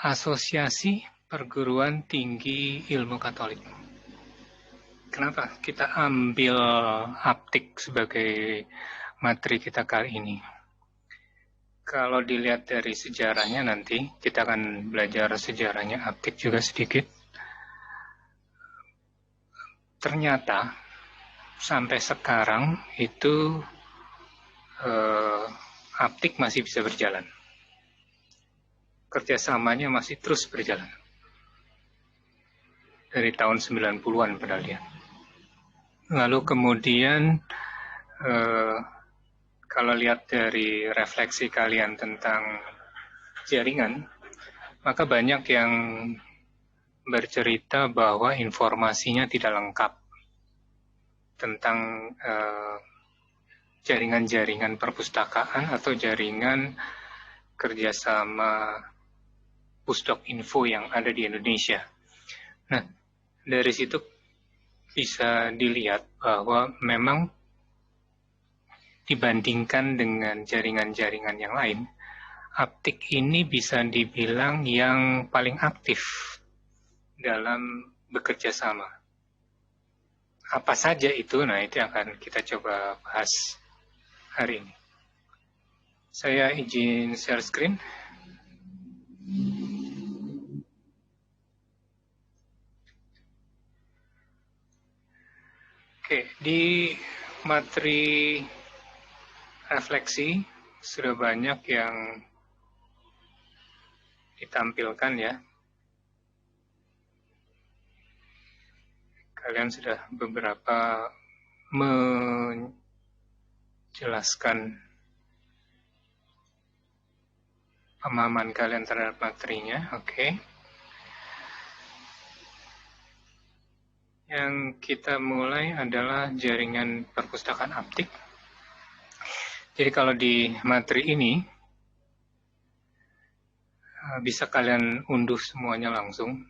Asosiasi Perguruan Tinggi Ilmu Katolik. Kenapa kita ambil aptik sebagai materi kita kali ini? Kalau dilihat dari sejarahnya nanti, kita akan belajar sejarahnya aptik juga sedikit. Ternyata sampai sekarang itu aptik masih bisa berjalan. Kerjasamanya masih terus berjalan. Dari tahun 90-an padahal ya. Lalu kemudian kalau lihat dari refleksi kalian tentang jaringan, maka banyak yang bercerita bahwa informasinya tidak lengkap tentang jaringan-jaringan perpustakaan atau jaringan kerjasama Pusdok Info yang ada di Indonesia. Nah, dari situ bisa dilihat bahwa memang dibandingkan dengan jaringan-jaringan yang lain, aptik ini bisa dibilang yang paling aktif dalam bekerja sama. Apa saja itu? Nah, itu akan kita coba bahas hari ini. Saya izin share screen. Oke, di materi refleksi sudah banyak yang ditampilkan ya. Kalian sudah beberapa menjelaskan pemahaman kalian terhadap materinya, oke. Yang kita mulai adalah jaringan perpustakaan aptik. Jadi kalau di materi ini bisa kalian unduh semuanya langsung.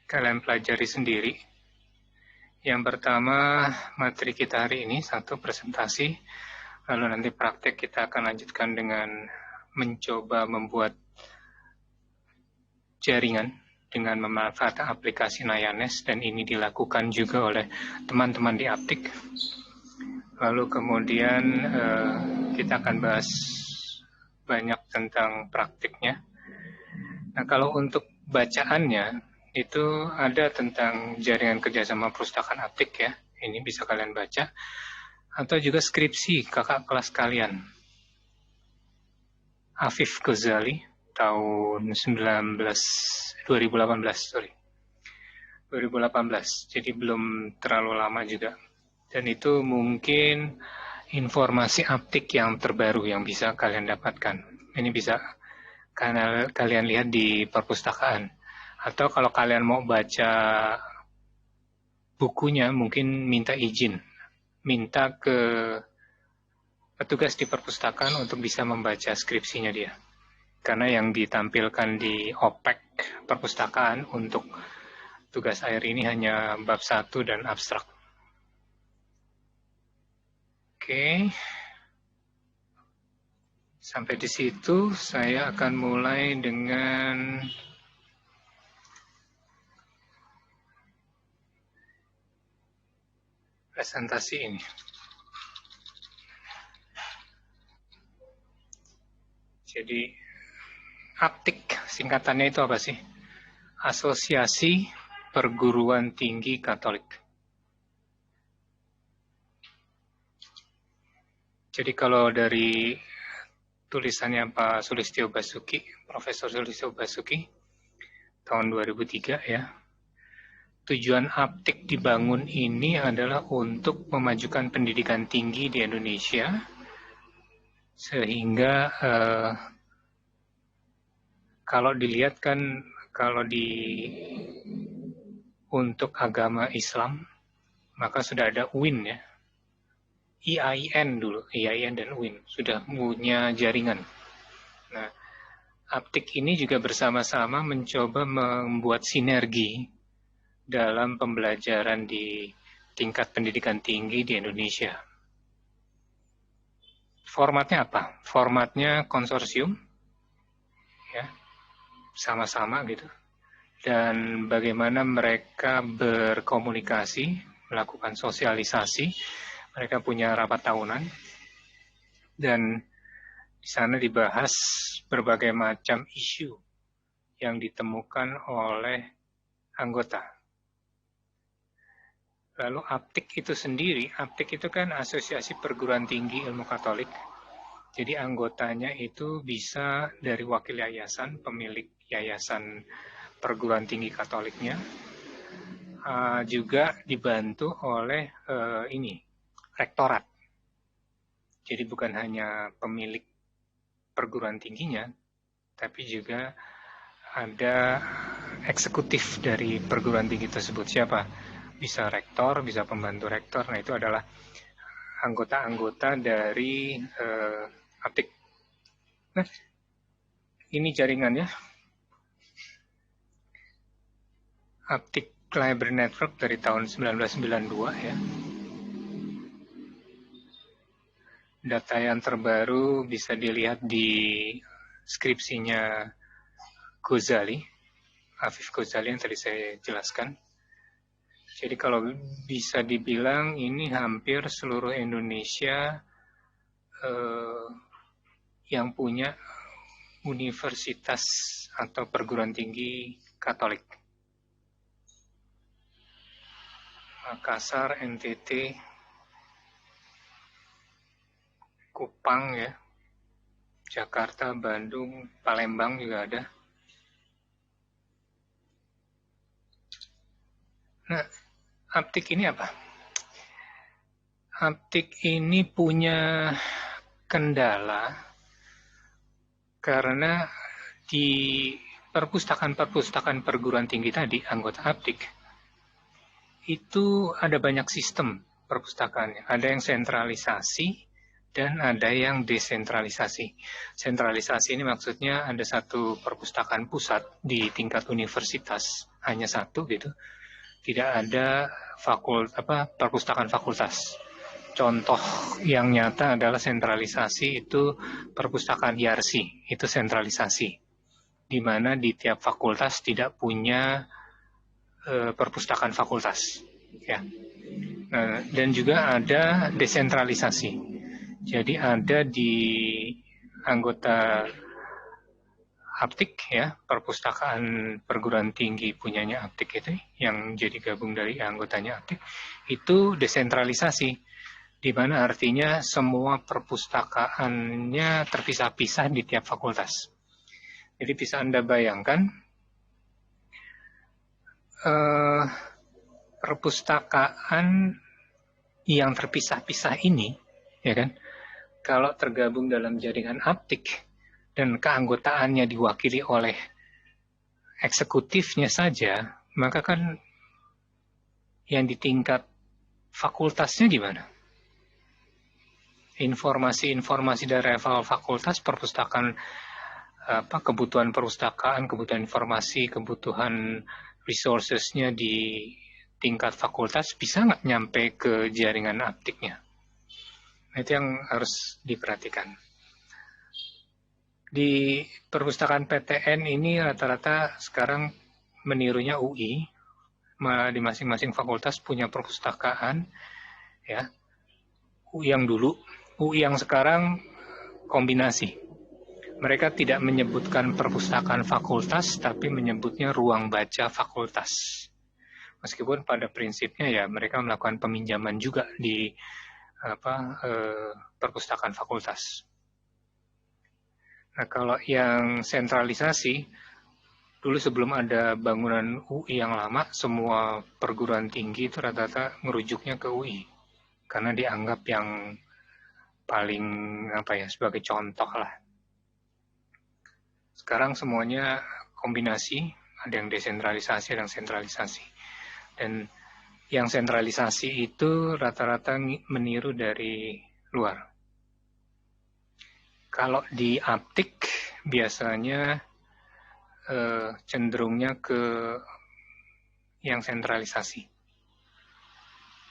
Kalian pelajari sendiri. Yang pertama materi kita hari ini satu presentasi, lalu nanti praktek kita akan lanjutkan dengan mencoba membuat jaringan dengan memanfaatkan aplikasi Nayanes, dan ini dilakukan juga oleh teman-teman di aptik. Lalu kemudian kita akan bahas banyak tentang praktiknya. Nah, kalau untuk bacaannya itu ada tentang jaringan kerjasama perpustakaan aptik ya. Ini bisa kalian baca. Atau juga skripsi kakak kelas kalian. Afif Ghazali tahun 2018. Jadi belum terlalu lama juga. Dan itu mungkin informasi aptik yang terbaru yang bisa kalian dapatkan. Ini bisa kalian lihat di perpustakaan. Atau kalau kalian mau baca bukunya, mungkin minta izin. Minta ke petugas di perpustakaan untuk bisa membaca skripsinya dia. Karena yang ditampilkan di OPEK perpustakaan untuk tugas akhir ini hanya bab 1 dan abstrak. Oke. Sampai di situ saya akan mulai dengan presentasi ini. Jadi aptik singkatannya itu apa sih? Asosiasi Perguruan Tinggi Katolik. Jadi kalau dari tulisannya Pak Sulistyo Basuki, Profesor Sulistyo Basuki, tahun 2003 ya. Tujuan aptik dibangun ini adalah untuk memajukan pendidikan tinggi di Indonesia, sehingga kalau dilihat kan, untuk agama Islam, maka sudah ada UIN ya. IAIN dulu, IAIN dan UIN sudah punya jaringan. Nah, aptik ini juga bersama-sama mencoba membuat sinergi dalam pembelajaran di tingkat pendidikan tinggi di Indonesia. Formatnya apa? Formatnya konsorsium, ya, sama-sama gitu. Dan bagaimana mereka berkomunikasi, melakukan sosialisasi, mereka punya rapat tahunan, dan di sana dibahas berbagai macam isu yang ditemukan oleh anggota. Lalu APTIK itu sendiri, APTIK itu kan Asosiasi Perguruan Tinggi Ilmu Katolik. Jadi anggotanya itu bisa dari wakil yayasan, pemilik yayasan perguruan tinggi Katoliknya, juga dibantu oleh rektorat. Jadi bukan hanya pemilik perguruan tingginya, tapi juga ada eksekutif dari perguruan tinggi tersebut. Siapa? Bisa rektor, bisa pembantu rektor. Nah, itu adalah anggota-anggota dari APTIK. Nah, ini jaringannya. APTIK Library Network dari tahun 1992 ya. Data yang terbaru bisa dilihat di skripsinya Ghazali, Afif Ghazali yang tadi saya jelaskan. Jadi kalau bisa dibilang ini hampir seluruh Indonesia yang punya universitas atau perguruan tinggi Katolik. Makassar, NTT, Kupang ya, Jakarta, Bandung, Palembang juga ada. Nah, APTIK ini apa? APTIK ini punya kendala karena di perpustakaan perguruan tinggi tadi, anggota APTIK, itu ada banyak sistem perpustakaannya. Ada yang sentralisasi, dan ada yang desentralisasi. Sentralisasi ini maksudnya ada satu perpustakaan pusat di tingkat universitas, hanya satu gitu. Tidak ada perpustakaan fakultas. Contoh yang nyata adalah sentralisasi itu perpustakaan Yarsi, itu sentralisasi. Di mana di tiap fakultas tidak punya perpustakaan fakultas. Ya. Nah, dan juga ada desentralisasi. Jadi ada di anggota APTIK ya, perpustakaan perguruan tinggi punyanya APTIK itu yang jadi gabung dari anggotanya APTIK itu desentralisasi, di mana artinya semua perpustakaannya terpisah-pisah di tiap fakultas. Jadi bisa Anda bayangkan perpustakaan yang terpisah-pisah ini, ya kan? Kalau tergabung dalam jaringan APTIK dan keanggotaannya diwakili oleh eksekutifnya saja, maka kan yang di tingkat fakultasnya gimana? Informasi-informasi dari level fakultas, perpustakaan, kebutuhan perpustakaan, kebutuhan informasi, kebutuhan resources-nya di tingkat fakultas bisa nggak nyampe ke jaringan APTIK-nya? Itu yang harus diperhatikan. Di perpustakaan PTN ini rata-rata sekarang menirunya UI, di masing-masing fakultas punya perpustakaan, ya. UI yang dulu, UI yang sekarang kombinasi. Mereka tidak menyebutkan perpustakaan fakultas, tapi menyebutnya ruang baca fakultas. Meskipun pada prinsipnya ya mereka melakukan peminjaman juga di perpustakaan fakultas. Nah, kalau yang sentralisasi, dulu sebelum ada bangunan UI yang lama, semua perguruan tinggi itu rata-rata merujuknya ke UI. Karena dianggap yang paling sebagai contoh lah. Sekarang semuanya kombinasi, ada yang desentralisasi, ada yang sentralisasi. Dan yang sentralisasi itu rata-rata meniru dari luar. Kalau di APTIK biasanya cenderungnya ke yang sentralisasi.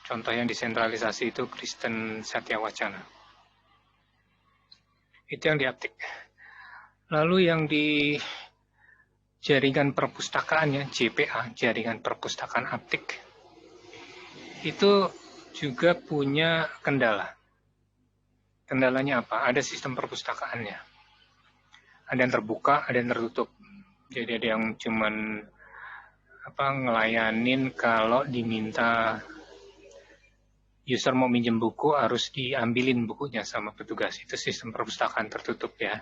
Contoh yang desentralisasi itu Kristen Satya Wacana. Itu yang di aptik. Lalu yang di jaringan perpustakaannya, JPA, jaringan perpustakaan aptik, itu juga punya kendala. Kendalanya apa? Ada sistem perpustakaannya. Ada yang terbuka, ada yang tertutup. Jadi ada yang cuman ngelayanin kalau diminta user mau minjem buku harus diambilin bukunya sama petugas. Itu sistem perpustakaan tertutup ya.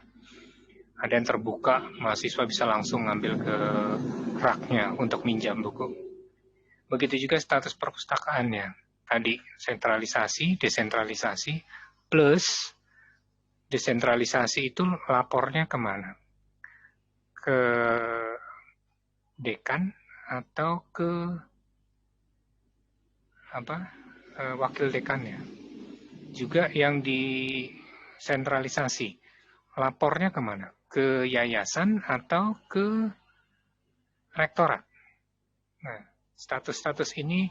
Ada yang terbuka, mahasiswa bisa langsung ngambil ke raknya untuk minjam buku. Begitu juga status perpustakaannya. Tadi sentralisasi, desentralisasi, plus desentralisasi itu lapornya kemana? Ke dekan atau ke wakil dekannya. Juga yang disentralisasi, lapornya kemana? Ke yayasan atau ke rektorat. Nah, status-status ini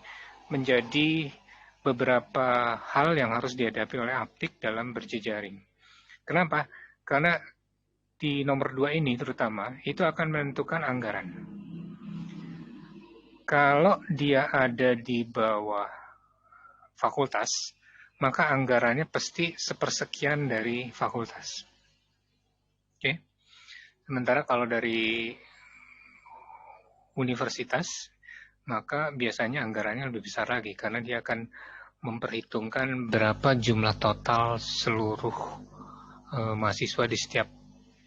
menjadi beberapa hal yang harus dihadapi oleh aptik dalam berjejaring. Kenapa? Karena di nomor 2 ini terutama, itu akan menentukan anggaran. Kalau dia ada di bawah fakultas, maka anggarannya pasti sepersekian dari fakultas. Oke. Sementara kalau dari universitas, maka biasanya anggarannya lebih besar lagi karena dia akan memperhitungkan berapa jumlah total seluruh mahasiswa di setiap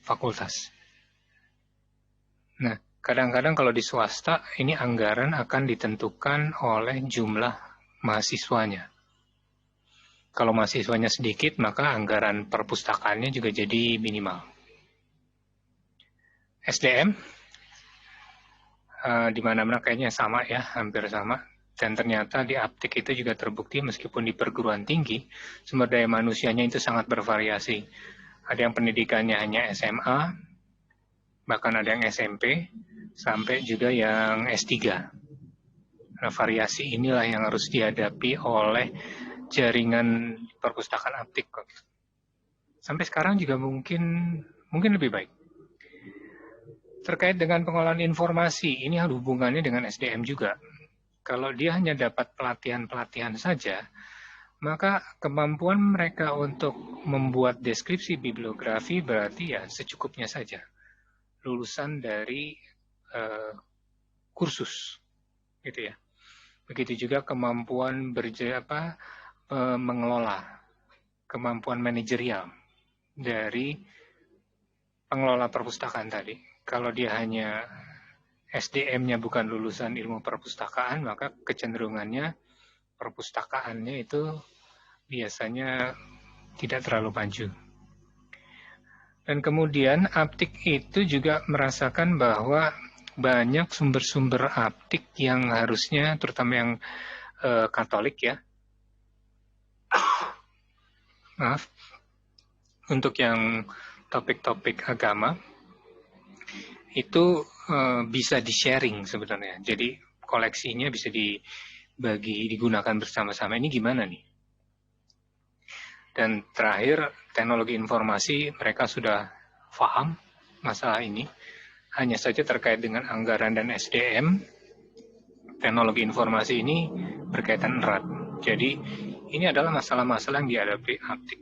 fakultas. Nah, kadang-kadang kalau di swasta ini anggaran akan ditentukan oleh jumlah mahasiswanya. Kalau mahasiswanya sedikit, maka anggaran perpustakaannya juga jadi minimal. SDM di mana-mana kayaknya sama ya, hampir sama. Dan ternyata di aptik itu juga terbukti meskipun di perguruan tinggi, sumber daya manusianya itu sangat bervariasi. Ada yang pendidikannya hanya SMA, bahkan ada yang SMP, sampai juga yang S3. Nah, variasi inilah yang harus dihadapi oleh jaringan perpustakaan aptik. Sampai sekarang juga mungkin lebih baik. Terkait dengan pengolahan informasi, ini hubungannya dengan SDM juga. Kalau dia hanya dapat pelatihan-pelatihan saja, maka kemampuan mereka untuk membuat deskripsi bibliografi berarti ya secukupnya saja. Lulusan dari kursus, gitu ya. Begitu juga kemampuan mengelola, kemampuan manajerial dari pengelola perpustakaan tadi. Kalau dia hanya SDM-nya bukan lulusan ilmu perpustakaan, maka kecenderungannya perpustakaannya itu biasanya tidak terlalu maju. Dan kemudian aptik itu juga merasakan bahwa banyak sumber-sumber aptik yang harusnya, terutama yang Katolik ya, maaf, untuk yang topik-topik agama, itu bisa di-sharing sebenarnya. Jadi koleksinya bisa digunakan bersama-sama. Ini gimana nih? Dan terakhir, teknologi informasi, mereka sudah paham masalah ini. Hanya saja terkait dengan anggaran dan SDM, teknologi informasi ini berkaitan erat. Jadi, ini adalah masalah-masalah yang dihadapi aptik.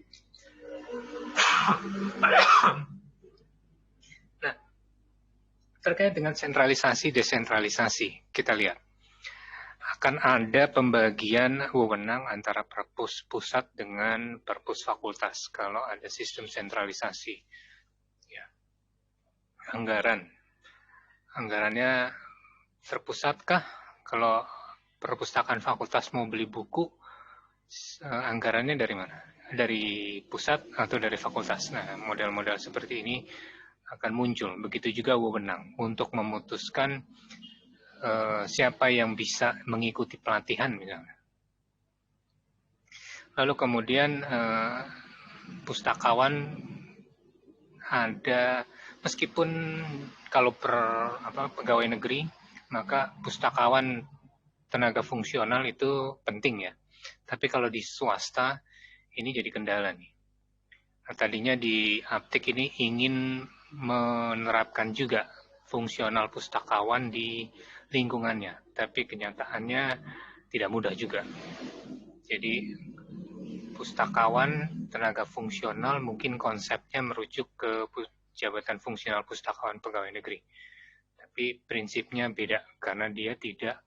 Nah, terkait dengan sentralisasi, desentralisasi, kita lihat. Akan ada pembagian wewenang antara perpus pusat dengan perpus fakultas kalau ada sistem sentralisasi. Ya. Anggarannya terpusatkah? Kalau perpustakaan fakultas mau beli buku, anggarannya dari mana? Dari pusat atau dari fakultas? Nah, model-model seperti ini akan muncul. Begitu juga wewenang untuk memutuskan siapa yang bisa mengikuti pelatihan misalnya. Lalu kemudian pustakawan ada, meskipun kalau pegawai negeri, maka pustakawan tenaga fungsional itu penting ya. Tapi kalau di swasta ini jadi kendala nih. Tadinya di Aptik ini ingin menerapkan juga fungsional pustakawan di lingkungannya, tapi kenyataannya tidak mudah juga. Jadi pustakawan tenaga fungsional mungkin konsepnya merujuk ke jabatan fungsional pustakawan pegawai negeri. Tapi prinsipnya beda karena dia tidak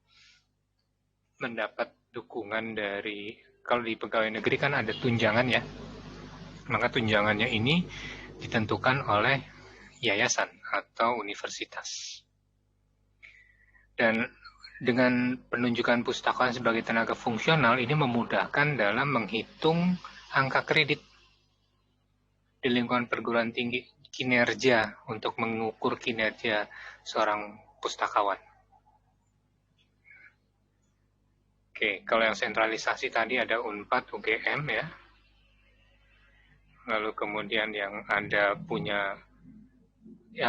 mendapat dukungan dari, kalau di pegawai negeri kan ada tunjangan ya, maka tunjangannya ini ditentukan oleh yayasan atau universitas. Dan dengan penunjukan pustakawan sebagai tenaga fungsional ini memudahkan dalam menghitung angka kredit di lingkungan perguruan tinggi, kinerja untuk mengukur kinerja seorang pustakawan. Oke, kalau yang sentralisasi tadi ada Unpad, UGM ya. Lalu kemudian yang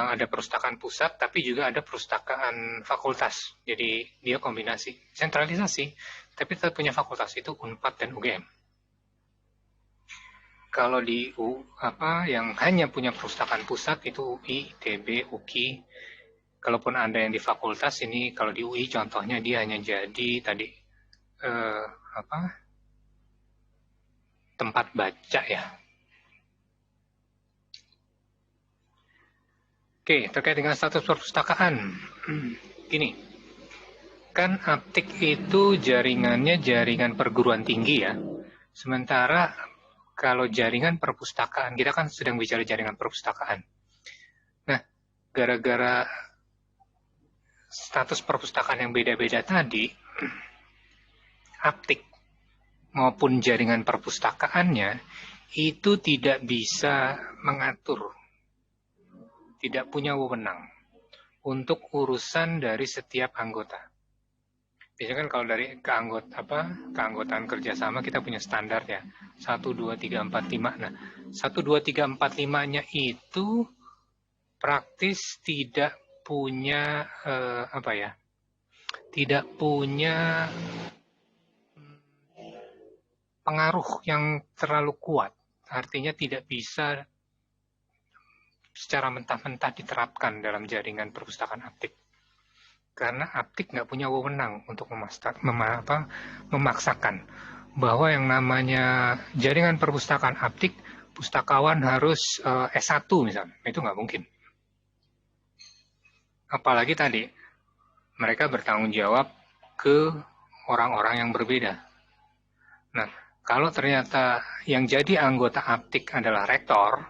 ada perpustakaan pusat, tapi juga ada perpustakaan fakultas. Jadi dia kombinasi sentralisasi, tapi tetap punya fakultas, itu Unpad dan UGM. Kalau di yang hanya punya perpustakaan pusat itu UI, ITB, UKI. Kalaupun ada yang di fakultas ini, kalau di UI contohnya dia hanya jadi tadi tempat baca ya. Oke, terkait dengan status perpustakaan. Gini, kan Aptik itu jaringannya jaringan perguruan tinggi ya. Sementara kalau jaringan perpustakaan, kita kan sedang bicara jaringan perpustakaan. Nah, gara-gara status perpustakaan yang beda-beda tadi, Aptik maupun jaringan perpustakaannya itu tidak bisa mengatur, tidak punya wewenang untuk urusan dari setiap anggota. Biasanya kan kalau dari keanggotaan kerjasama kita punya standar ya, 1, 2, 3, 4, 5. Nah, 1, 2, 3, 4, 5-nya itu praktis tidak punya tidak punya pengaruh yang terlalu kuat. Artinya tidak bisa secara mentah-mentah diterapkan dalam jaringan perpustakaan Aptik. Karena Aptik nggak punya wewenang untuk memaksakan bahwa yang namanya jaringan perpustakaan Aptik, pustakawan harus S1 misalnya. Itu nggak mungkin. Apalagi tadi, mereka bertanggung jawab ke orang-orang yang berbeda. Nah, kalau ternyata yang jadi anggota Aptik adalah rektor,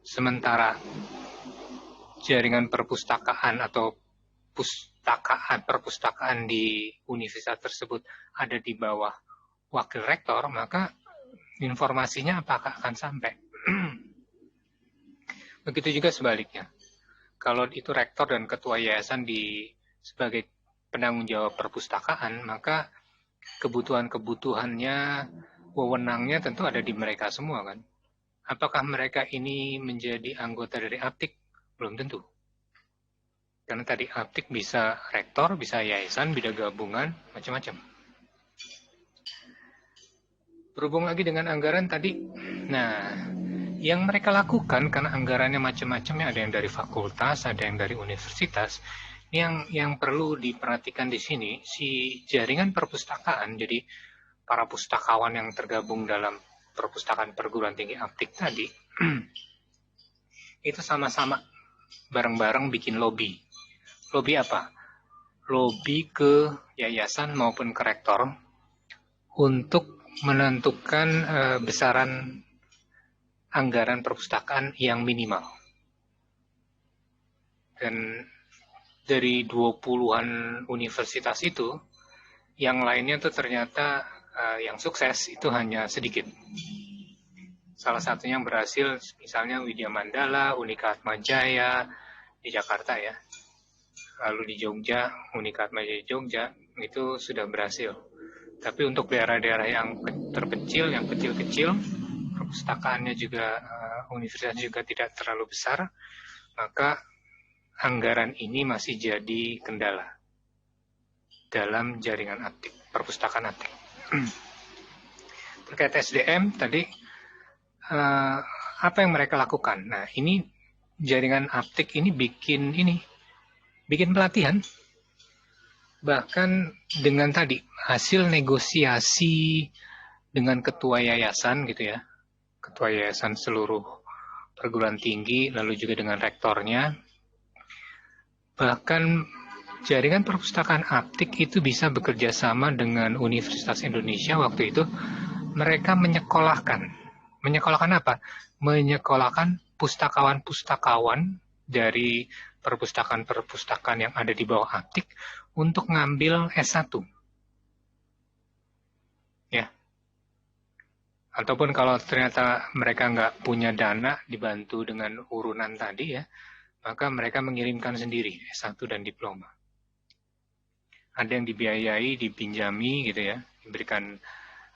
sementara jaringan perpustakaan atau perpustakaan di universitas tersebut ada di bawah wakil rektor, maka informasinya apakah akan sampai? Begitu juga sebaliknya. Kalau itu rektor dan ketua yayasan sebagai penanggung jawab perpustakaan, maka kebutuhannya, wewenangnya tentu ada di mereka semua kan. Apakah mereka ini menjadi anggota dari Aptik? Belum tentu. Karena tadi Aptik bisa rektor, bisa yayasan, bisa gabungan, macam-macam. Berhubung lagi dengan anggaran tadi, nah yang mereka lakukan karena anggarannya macam-macam, ada yang dari fakultas, ada yang dari universitas. Yang perlu diperhatikan di sini, si jaringan perpustakaan, jadi para pustakawan yang tergabung dalam perpustakaan perguruan tinggi Aptik tadi, itu sama-sama bareng-bareng bikin lobby. Lobby apa? Lobby ke yayasan maupun ke rektor untuk menentukan besaran anggaran perpustakaan yang minimal. Dan dari 20-an universitas itu, yang lainnya tuh ternyata yang sukses itu hanya sedikit. Salah satunya yang berhasil misalnya Widya Mandala, Unika Atmajaya di Jakarta ya. Lalu di Jogja, Unika Atmajaya Jogja itu sudah berhasil. Tapi untuk daerah-daerah yang terpencil, yang kecil-kecil, perpustakaannya juga, universitas juga tidak terlalu besar, maka anggaran ini masih jadi kendala dalam jaringan Aptik, perpustakaan Aptik. Terkait SDM tadi, apa yang mereka lakukan? Nah, ini jaringan aptik ini bikin pelatihan, bahkan dengan tadi hasil negosiasi dengan ketua yayasan gitu ya, ketua yayasan seluruh perguruan tinggi, lalu juga dengan rektornya. Bahkan jaringan perpustakaan aptik itu bisa bekerja sama dengan Universitas Indonesia waktu itu. Mereka menyekolahkan apa? Menyekolahkan pustakawan-pustakawan dari perpustakaan-perpustakaan yang ada di bawah aptik untuk ngambil S1. Ya. Ataupun kalau ternyata mereka nggak punya dana dibantu dengan urunan tadi ya, maka mereka mengirimkan sendiri S1 dan diploma. Ada yang dibiayai, dipinjami gitu ya, diberikan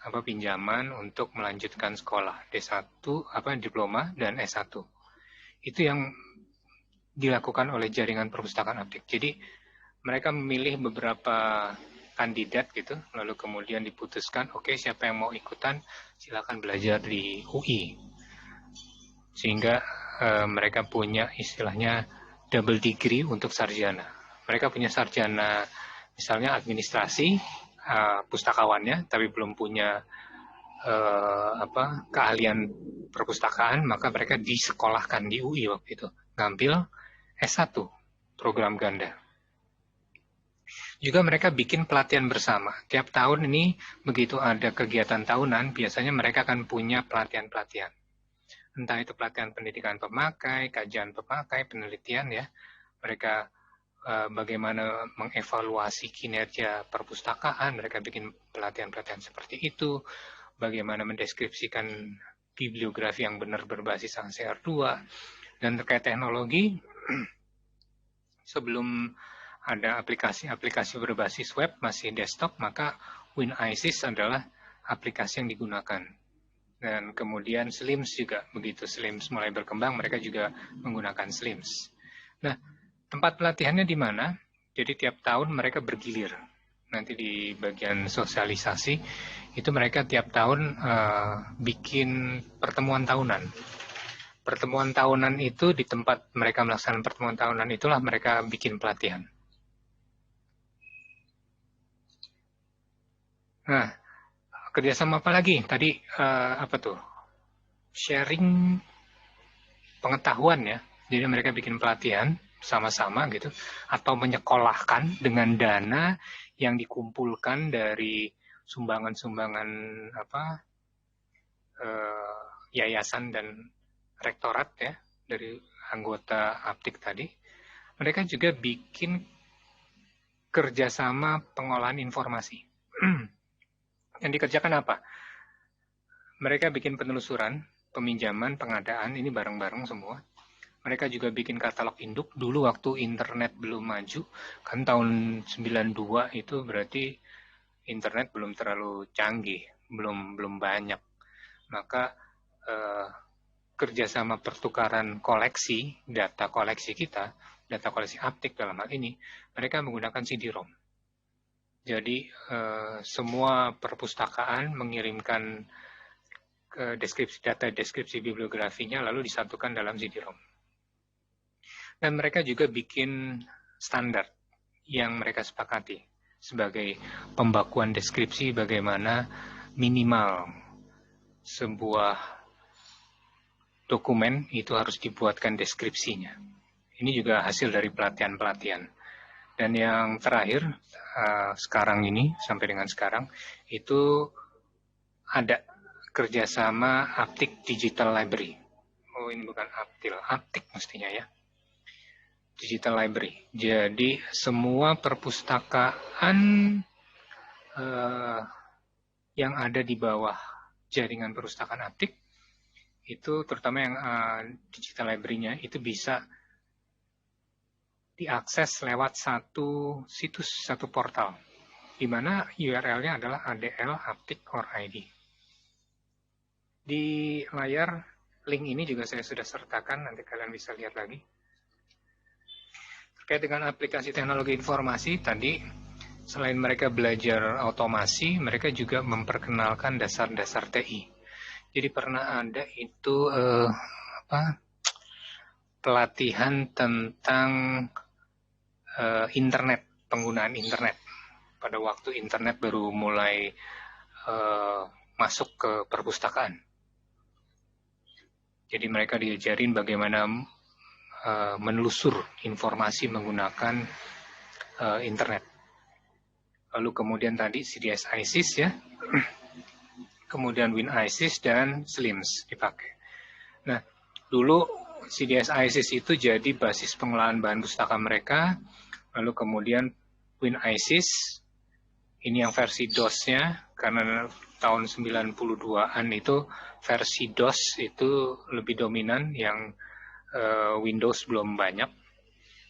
pinjaman untuk melanjutkan sekolah D1, diploma dan S1. Itu yang dilakukan oleh jaringan perpustakaan aptik. Jadi mereka memilih beberapa kandidat gitu, lalu kemudian diputuskan, oke, siapa yang mau ikutan, silakan belajar di UI. Sehingga mereka punya istilahnya double degree untuk sarjana. Mereka punya sarjana misalnya administrasi, pustakawannya, tapi belum punya keahlian perpustakaan, maka mereka disekolahkan di UI waktu itu, ngambil S1, program ganda. Juga mereka bikin pelatihan bersama. Tiap tahun ini, begitu ada kegiatan tahunan, biasanya mereka akan punya pelatihan-pelatihan. Entah itu pelatihan pendidikan pemakai, kajian pemakai, penelitian ya. Mereka bagaimana mengevaluasi kinerja perpustakaan, mereka bikin pelatihan-pelatihan seperti itu, bagaimana mendeskripsikan bibliografi yang benar berbasis ANSI-R2, dan terkait teknologi, sebelum ada aplikasi-aplikasi berbasis web, masih desktop, maka WinISIS adalah aplikasi yang digunakan. Dan kemudian SLIMS juga, begitu SLIMS mulai berkembang, mereka juga menggunakan SLIMS. Nah, tempat pelatihannya di mana? Jadi tiap tahun mereka bergilir. Nanti di bagian sosialisasi, itu mereka tiap tahun bikin pertemuan tahunan. Pertemuan tahunan itu di tempat mereka melaksanakan pertemuan tahunan itulah mereka bikin pelatihan. Nah, kerjasama apa lagi? Tadi sharing pengetahuan ya. Jadi mereka bikin pelatihan sama-sama gitu, atau menyekolahkan dengan dana yang dikumpulkan dari sumbangan-sumbangan yayasan dan rektorat ya, dari anggota aptik tadi. Mereka juga bikin kerjasama pengolahan informasi. Yang dikerjakan apa? Mereka bikin penelusuran, peminjaman, pengadaan, ini bareng-bareng semua. Mereka juga bikin katalog induk. Dulu waktu internet belum maju, kan tahun 92 itu berarti internet belum terlalu canggih, belum banyak. Maka kerjasama pertukaran koleksi, data koleksi kita, data koleksi aptik dalam hal ini, mereka menggunakan CD-ROM. Jadi semua perpustakaan mengirimkan data deskripsi bibliografinya lalu disatukan dalam CD-ROM. Dan mereka juga bikin standar yang mereka sepakati sebagai pembakuan deskripsi bagaimana minimal sebuah dokumen itu harus dibuatkan deskripsinya. Ini juga hasil dari pelatihan-pelatihan. Dan yang terakhir, sekarang ini, sampai dengan sekarang, itu ada kerjasama Aptik Digital Library. Oh, ini bukan Aptil, Aptik mestinya ya. Digital Library. Jadi semua perpustakaan yang ada di bawah jaringan perpustakaan aptik itu, terutama yang digital library-nya, itu bisa diakses lewat satu situs, satu portal, di mana URL-nya adalah adl.aptik.org. Di layar link ini juga saya sudah sertakan, nanti kalian bisa lihat lagi. Terkait dengan aplikasi teknologi informasi tadi, selain mereka belajar otomasi, mereka juga memperkenalkan dasar-dasar TI. Jadi pernah ada itu pelatihan tentang internet, penggunaan internet. Pada waktu internet baru mulai masuk ke perpustakaan. Jadi mereka diajarin bagaimana menelusur informasi menggunakan internet. Lalu kemudian tadi CDS ISIS ya, kemudian WinISIS dan SLIMS dipakai. Nah, dulu CDS ISIS itu jadi basis pengelolaan bahan pustaka mereka, lalu kemudian WinISIS, ini yang versi DOS-nya, karena tahun 92-an itu versi DOS itu lebih dominan, yang Windows belum banyak.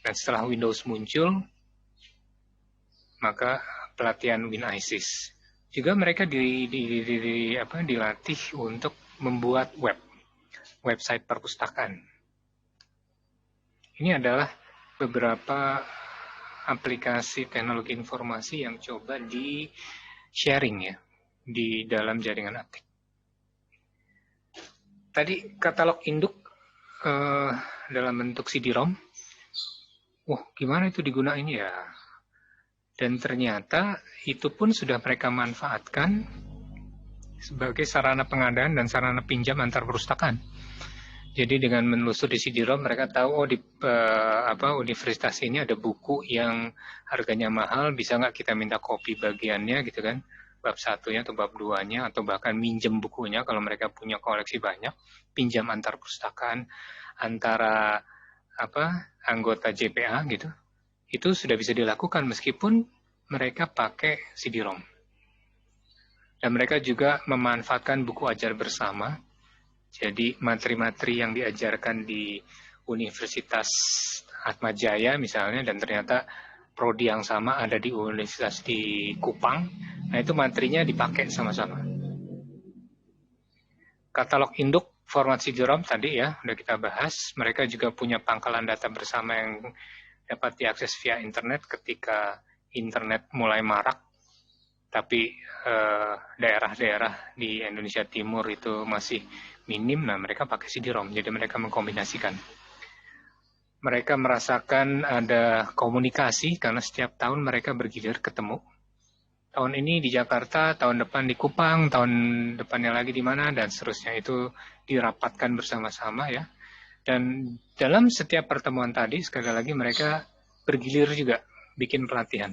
Dan setelah Windows muncul, maka pelatihan WinISIS. Juga mereka dilatih untuk membuat website perpustakaan. Ini adalah beberapa aplikasi teknologi informasi yang coba di sharing ya di dalam jaringan aptik. Tadi katalog induk dalam bentuk CD-ROM. Wah, gimana itu digunain ya? Dan ternyata itu pun sudah mereka manfaatkan sebagai sarana pengadaan dan sarana pinjam antar perpustakaan. Jadi dengan menelusur di CD-ROM mereka tahu di universitas ini ada buku yang harganya mahal, bisa nggak kita minta kopi bagiannya gitu kan, bab 1-nya atau bab 2-nya, atau bahkan minjem bukunya kalau mereka punya koleksi banyak, pinjam antar perpustakaan antara anggota JPA gitu. Itu sudah bisa dilakukan meskipun mereka pakai CD-ROM. Dan mereka juga memanfaatkan buku ajar bersama. Jadi materi-materi yang diajarkan di Universitas Atmajaya misalnya, dan ternyata prodi yang sama ada di Universitas di Kupang, nah itu materinya dipakai sama-sama. Katalog induk format CD-ROM tadi ya, udah kita bahas. Mereka juga punya pangkalan data bersama yang dapat diakses via internet ketika internet mulai marak, tapi daerah-daerah di Indonesia Timur itu masih minim, nah mereka pakai CD-ROM, jadi mereka mengkombinasikan. Mereka merasakan ada komunikasi karena setiap tahun mereka bergilir ketemu. Tahun ini di Jakarta, tahun depan di Kupang, tahun depannya lagi di mana, dan seterusnya. Itu dirapatkan bersama-sama ya. Dan dalam setiap pertemuan tadi, sekali lagi mereka bergilir juga bikin pelatihan.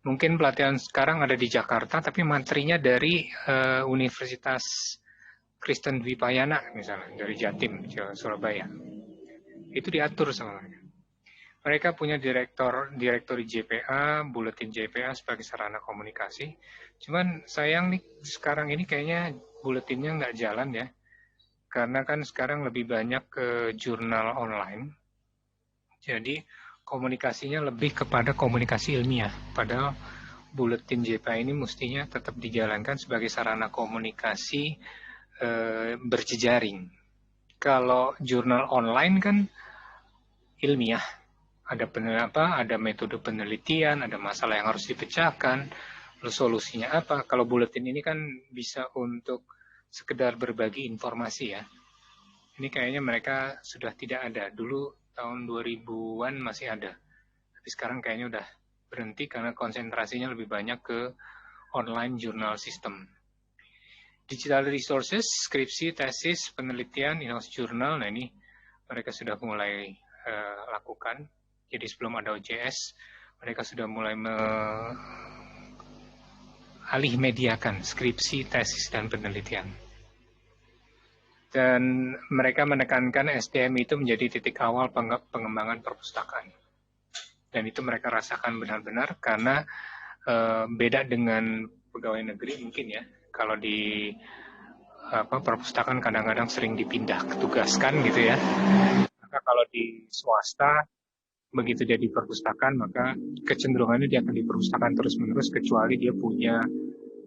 Mungkin pelatihan sekarang ada di Jakarta, tapi materinya dari Universitas Kristen Dwi Payana misalnya, dari Jatim, Surabaya. Itu diatur sama mereka. Mereka punya direktori JPA, buletin JPA sebagai sarana komunikasi. Cuman sayang nih, sekarang ini kayaknya buletinnya nggak jalan ya. Karena kan sekarang lebih banyak ke jurnal online. Jadi komunikasinya lebih kepada komunikasi ilmiah. Padahal buletin JPA ini mestinya tetap dijalankan sebagai sarana komunikasi berjejaring. Kalau jurnal online kan ilmiah, ada metode penelitian, ada masalah yang harus dipecahkan, lalu solusinya apa. Kalau buletin ini kan bisa untuk sekedar berbagi informasi ya. Ini kayaknya mereka sudah tidak ada. Dulu tahun 2000-an masih ada. Tapi sekarang kayaknya udah berhenti karena konsentrasinya lebih banyak ke online journal system. Digital resources, skripsi, tesis, penelitian, in-house journal, nah ini mereka sudah mulai lakukan. Jadi sebelum ada OJS, mereka sudah mulai alih mediakan skripsi, tesis, dan penelitian. Dan mereka menekankan SDM itu menjadi titik awal pengembangan perpustakaan. Dan itu mereka rasakan benar-benar karena beda dengan pegawai negeri mungkin ya. Kalau di perpustakaan kadang-kadang sering dipindah ketugaskan gitu ya. Maka kalau di swasta begitu dia di perpustakaan, maka kecenderungannya dia akan di perpustakaan terus-menerus kecuali dia punya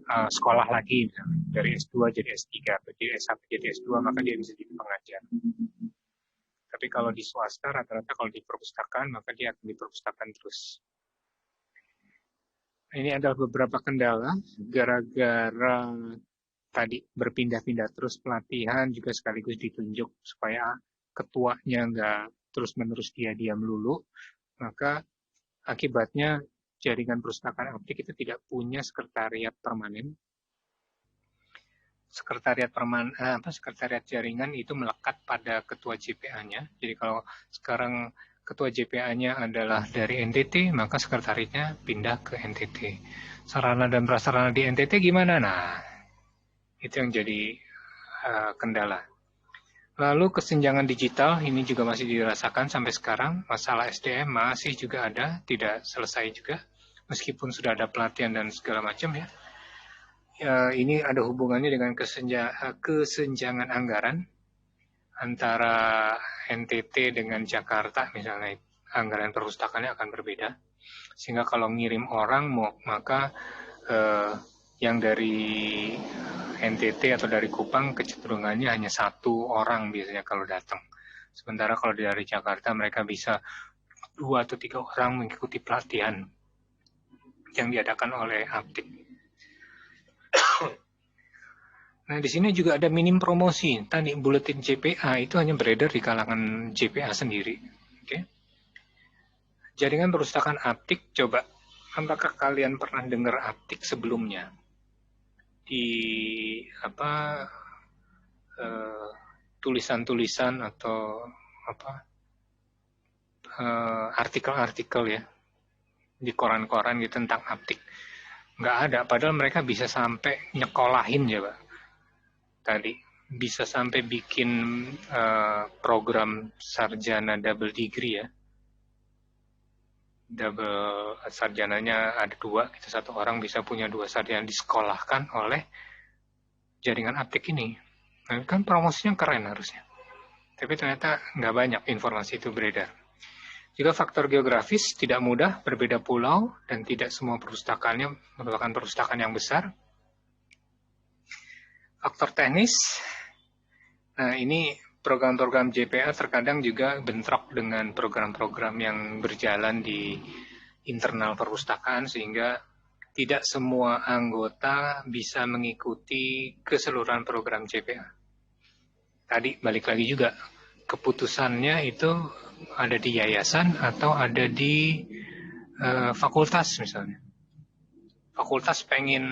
sekolah lagi, misalnya dari S2 jadi S3, atau jadi S1 jadi S2, maka dia bisa jadi pengajar. Tapi kalau di swasta, rata-rata kalau di perpustakaan, maka dia akan di perpustakaan terus. Ini adalah beberapa kendala, gara-gara tadi berpindah-pindah terus pelatihan juga sekaligus ditunjuk supaya ketuanya nggak terus-menerus dia diam lulu, maka akibatnya jaringan perpustakaan aptik itu tidak punya sekretariat permanen. Sekretariat jaringan itu melekat pada ketua JPA-nya. Jadi kalau sekarang ketua JPA-nya adalah dari NTT, maka sekretariatnya pindah ke NTT. Sarana dan prasarana di NTT gimana? Nah, itu yang jadi kendala. Lalu kesenjangan digital ini juga masih dirasakan sampai sekarang. Masalah SDM masih juga ada, tidak selesai juga. Meskipun sudah ada pelatihan dan segala macam ya. Ini ada hubungannya dengan kesenjangan anggaran antara NTT dengan Jakarta misalnya. Anggaran perpustakaannya akan berbeda. Sehingga kalau ngirim orang maka yang dari NTT atau dari Kupang kecenderungannya hanya satu orang biasanya kalau datang. Sementara kalau dari Jakarta mereka bisa 2 atau 3 orang mengikuti pelatihan yang diadakan oleh aptik. Nah, di sini juga ada minim promosi. Tadi buletin JPA itu hanya beredar di kalangan JPA sendiri. Oke. Jaringan perpustakaan aptik, coba apakah kalian pernah dengar aptik sebelumnya? Di tulisan-tulisan atau artikel-artikel ya di koran-koran gitu tentang aptik. Nggak ada, padahal mereka bisa sampai nyekolahin ya Pak. Tadi bisa sampai bikin program sarjana double degree ya. Double sarjananya ada 2, gitu, 1 orang bisa punya 2 sarjana disekolahkan oleh jaringan aptik ini. Nah, kan promosinya keren harusnya. Tapi ternyata nggak banyak informasi itu beredar. Juga faktor geografis tidak mudah, berbeda pulau, dan tidak semua perpustakaannya merupakan perpustakaan yang besar. Faktor teknis, nah ini program-program JPA terkadang juga bentrok dengan program-program yang berjalan di internal perpustakaan, sehingga tidak semua anggota bisa mengikuti keseluruhan program JPA. Tadi balik lagi juga, keputusannya itu ada di yayasan atau ada di fakultas misalnya. Fakultas pengen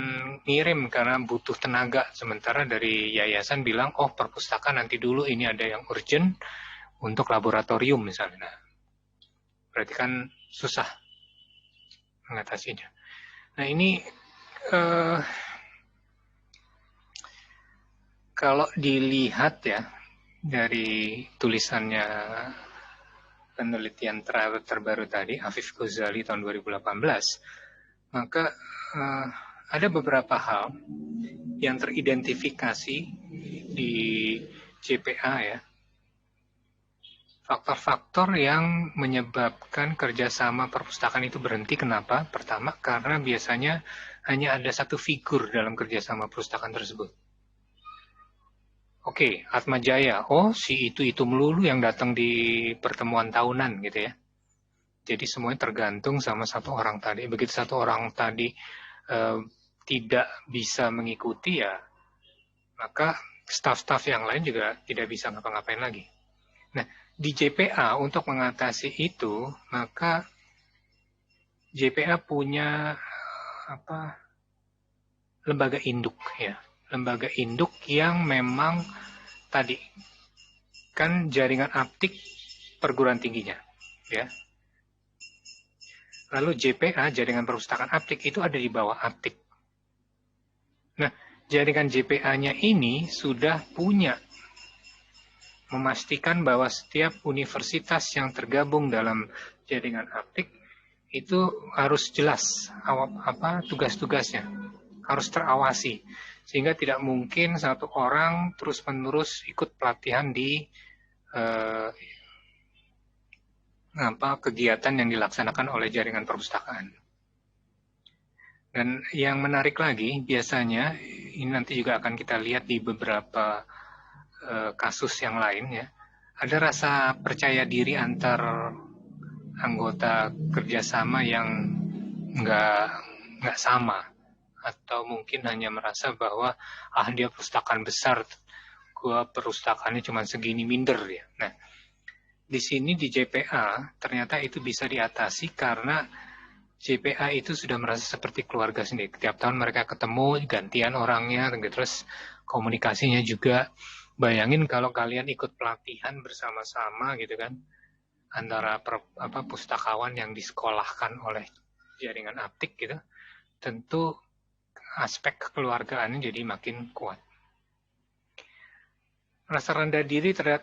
ngirim karena butuh tenaga, sementara dari yayasan bilang, oh perpustakaan nanti dulu ini ada yang urgent untuk laboratorium misalnya. Nah, berarti kan susah mengatasinya. Nah ini kalau dilihat ya dari tulisannya penelitian terbaru tadi, Afif Ghazali tahun 2018, maka ada beberapa hal yang teridentifikasi di JPA ya. Faktor-faktor yang menyebabkan kerjasama perpustakaan itu berhenti. Kenapa? Pertama, karena biasanya hanya ada satu figur dalam kerjasama perpustakaan tersebut. Oke, Atma Jaya. Oh, si itu melulu yang datang di pertemuan tahunan gitu ya. Jadi semuanya tergantung sama satu orang tadi. Begitu satu orang tadi tidak bisa mengikuti ya, maka staf-staf yang lain juga tidak bisa ngapa-ngapain lagi. Nah, di JPA untuk mengatasi itu, maka JPA punya lembaga induk ya. Lembaga induk yang memang tadi kan jaringan aptik perguruan tingginya ya. Lalu JPA, jaringan perpustakaan aptik, itu ada di bawah aptik. Nah, jaringan JPA-nya ini sudah punya memastikan bahwa setiap universitas yang tergabung dalam jaringan aptik itu harus jelas tugas-tugasnya, harus terawasi. Sehingga tidak mungkin satu orang terus-menerus ikut pelatihan di kegiatan yang dilaksanakan oleh jaringan perpustakaan. Dan yang menarik lagi, biasanya ini nanti juga akan kita lihat di beberapa kasus yang lain ya, ada rasa percaya diri antar anggota kerjasama yang nggak sama atau mungkin hanya merasa bahwa dia perpustakaan besar, gua perpustakaannya cuma segini, minder ya. Nah, di sini di JPA ternyata itu bisa diatasi karena JPA itu sudah merasa seperti keluarga sendiri. Tiap tahun mereka ketemu, gantian orangnya, terus komunikasinya juga. Bayangin kalau kalian ikut pelatihan bersama-sama gitu kan, antara pustakawan yang disekolahkan oleh jaringan aptik gitu, tentu aspek kekeluargaannya jadi makin kuat. Rasa rendah diri terhadap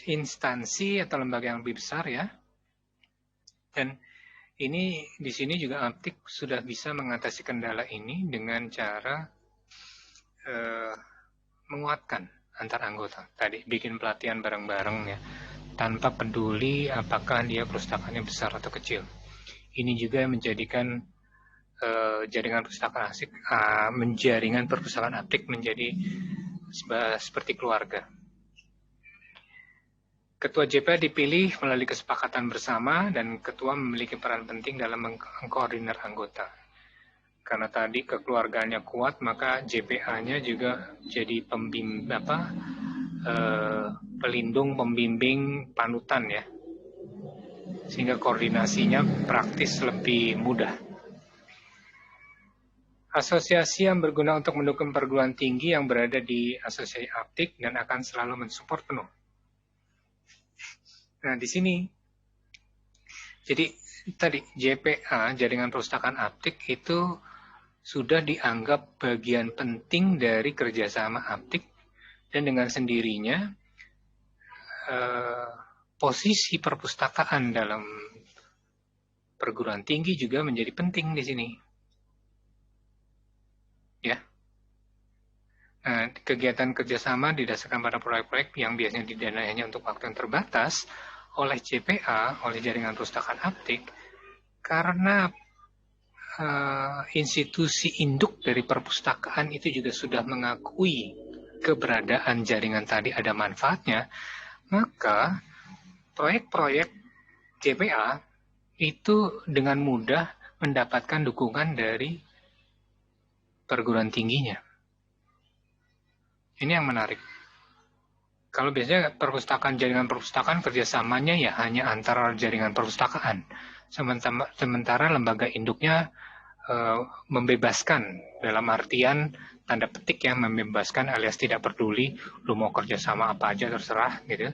instansi atau lembaga yang lebih besar ya. Dan ini di sini juga aptik sudah bisa mengatasi kendala ini dengan cara menguatkan antar anggota. Tadi bikin pelatihan bareng-bareng ya, tanpa peduli apakah dia perpustakaannya besar atau kecil. Ini juga menjadikan jaringan perpustakaan asik, jaringan perpustakaan aptik menjadi seperti keluarga. Ketua JPA dipilih melalui kesepakatan bersama dan ketua memiliki peran penting dalam mengkoordinir anggota. Karena tadi kekeluargaannya kuat, maka JPA-nya juga jadi pelindung, pembimbing, panutan ya. Sehingga koordinasinya praktis lebih mudah. Asosiasi yang berguna untuk mendukung perguruan tinggi yang berada di asosiasi aptik dan akan selalu mensupport penuh. Nah, di sini, jadi tadi JPA, Jaringan Perpustakaan Aptik, itu sudah dianggap bagian penting dari kerjasama aptik, dan dengan sendirinya posisi perpustakaan dalam perguruan tinggi juga menjadi penting di sini. Ya. Nah, kegiatan kerjasama didasarkan pada proyek-proyek yang biasanya didanai hanya untuk waktu yang terbatas oleh JPA, oleh Jaringan Perpustakaan Aptik, karena institusi induk dari perpustakaan itu juga sudah mengakui keberadaan jaringan tadi ada manfaatnya, maka proyek-proyek JPA itu dengan mudah mendapatkan dukungan dari perguruan tingginya. Ini yang menarik. Kalau biasanya perpustakaan, jaringan perpustakaan kerjasamanya ya hanya antara jaringan perpustakaan. Sementara lembaga induknya membebaskan, dalam artian tanda petik yang membebaskan alias tidak peduli, lu mau kerja sama apa aja terserah gitu.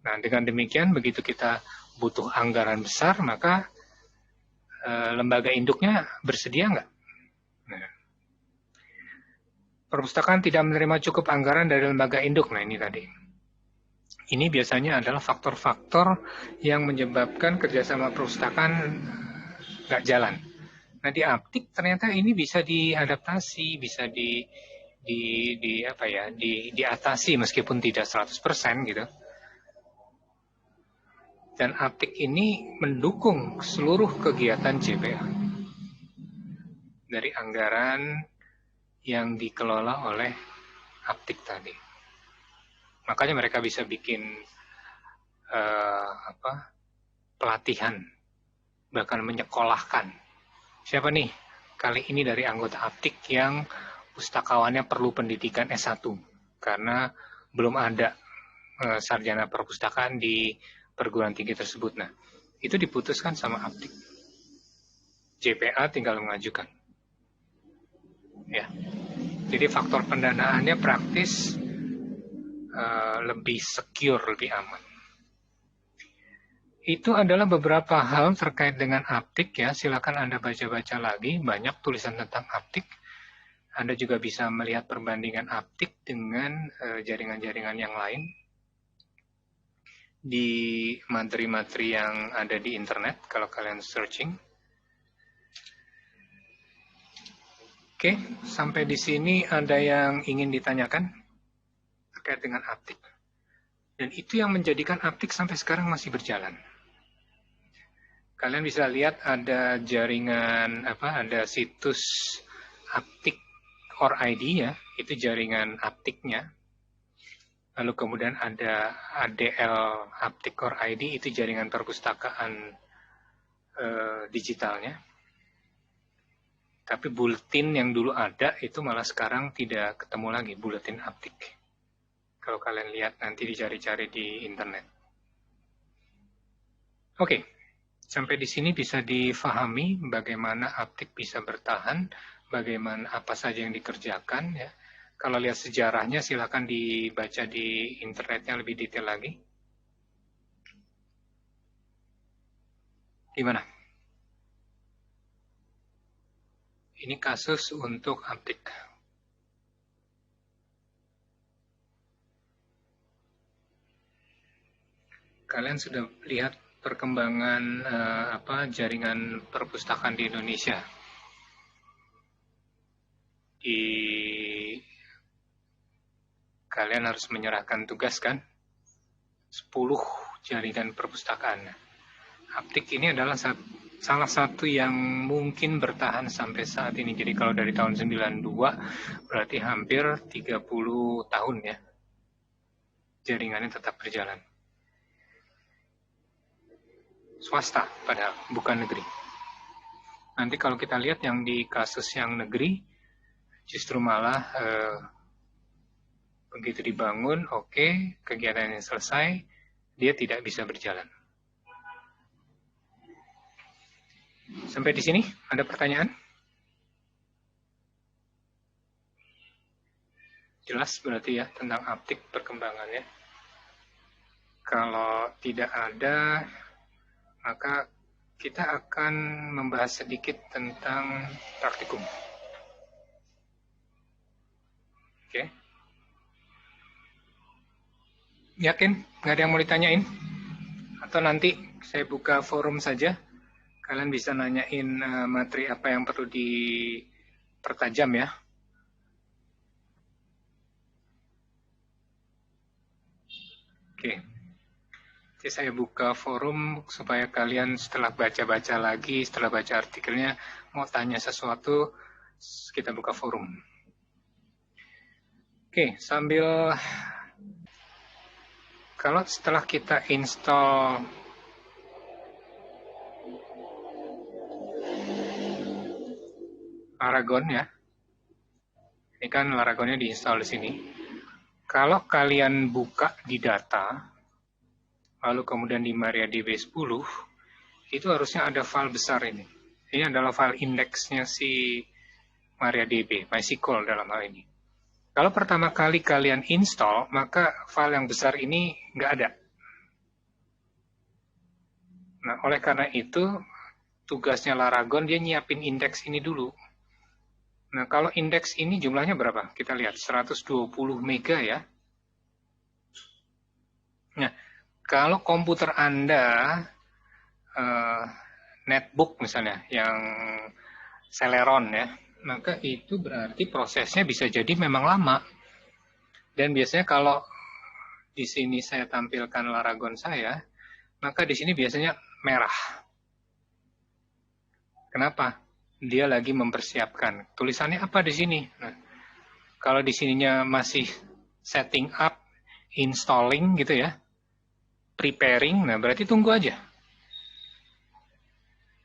Nah, dengan demikian begitu kita butuh anggaran besar, maka lembaga induknya bersedia nggak? Nah, perpustakaan tidak menerima cukup anggaran dari lembaga induk. Nah, ini tadi. Ini biasanya adalah faktor-faktor yang menyebabkan kerjasama perpustakaan nggak jalan. Nah, di aptik ternyata ini bisa diadaptasi, bisa diatasi meskipun tidak 100% gitu. Dan aptik ini mendukung seluruh kegiatan JPA. Dari anggaran yang dikelola oleh aptik tadi. Makanya mereka bisa bikin pelatihan, bahkan menyekolahkan. Siapa nih? Kali ini dari anggota aptik yang pustakawannya perlu pendidikan S1 karena belum ada sarjana perpustakaan di perguruan tinggi tersebut. Nah, itu diputuskan sama aptik. JPA tinggal mengajukan. Ya. Jadi faktor pendanaannya praktis, lebih secure, lebih aman. Itu adalah beberapa hal terkait dengan aptik ya. Silakan Anda baca-baca lagi, banyak tulisan tentang aptik. Anda juga bisa melihat perbandingan aptik dengan jaringan-jaringan yang lain di materi-materi yang ada di internet kalau kalian searching. Oke, sampai di sini ada yang ingin ditanyakan terkait dengan aptik. Dan itu yang menjadikan aptik sampai sekarang masih berjalan. Kalian bisa lihat ada jaringan ada situs aptik.org ya, itu jaringan aptiknya. Lalu kemudian ada ADL aptik.org, itu jaringan perpustakaan digitalnya. Tapi buletin yang dulu ada itu malah sekarang tidak ketemu lagi, buletin aptik. Kalau kalian lihat nanti dicari-cari di internet. Oke, sampai di sini bisa difahami bagaimana aptik bisa bertahan, bagaimana apa saja yang dikerjakan ya. Kalau lihat sejarahnya silakan dibaca di internetnya lebih detail lagi. Gimana? Ini kasus untuk aptik. Kalian sudah lihat perkembangan jaringan perpustakaan di Indonesia. Kalian harus menyerahkan tugas kan? 10 jaringan perpustakaan. Aptik ini adalah salah satu yang mungkin bertahan sampai saat ini. Jadi kalau dari tahun 92 berarti hampir 30 tahun ya. Jaringannya tetap berjalan. Swasta padahal, bukan negeri. Nanti kalau kita lihat yang di kasus yang negeri, justru malah begitu dibangun, oke, kegiatannya selesai, dia tidak bisa berjalan. Sampai di sini, ada pertanyaan? Jelas berarti ya tentang aptik perkembangannya. Kalau tidak ada, maka kita akan membahas sedikit tentang praktikum. Oke. Yakin? Nggak ada yang mau ditanyain? Atau nanti saya buka forum saja? Kalian bisa nanyain materi apa yang perlu dipertajam ya. Oke. Jadi saya buka forum supaya kalian setelah baca-baca lagi, setelah baca artikelnya, mau tanya sesuatu, kita buka forum. Oke, sambil kalau setelah kita install Laragon ya, ini kan Laragonnya diinstal di sini. Kalau kalian buka di data, lalu kemudian di MariaDB 10, itu harusnya ada file besar ini. Ini adalah file indeksnya si MariaDB, MySQL dalam hal ini. Kalau pertama kali kalian install, maka file yang besar ini nggak ada. Nah, oleh karena itu, tugasnya Laragon, dia nyiapin indeks ini dulu. Nah, kalau indeks ini jumlahnya berapa? Kita lihat, 120 mega ya. Nah, kalau komputer Anda, netbook misalnya, yang Celeron ya, maka itu berarti prosesnya bisa jadi memang lama. Dan biasanya kalau di sini saya tampilkan Laragon saya, maka di sini biasanya merah. Kenapa? Dia lagi mempersiapkan. Tulisannya apa di sini? Nah, kalau di sininya masih setting up, installing gitu ya, preparing, nah berarti tunggu aja.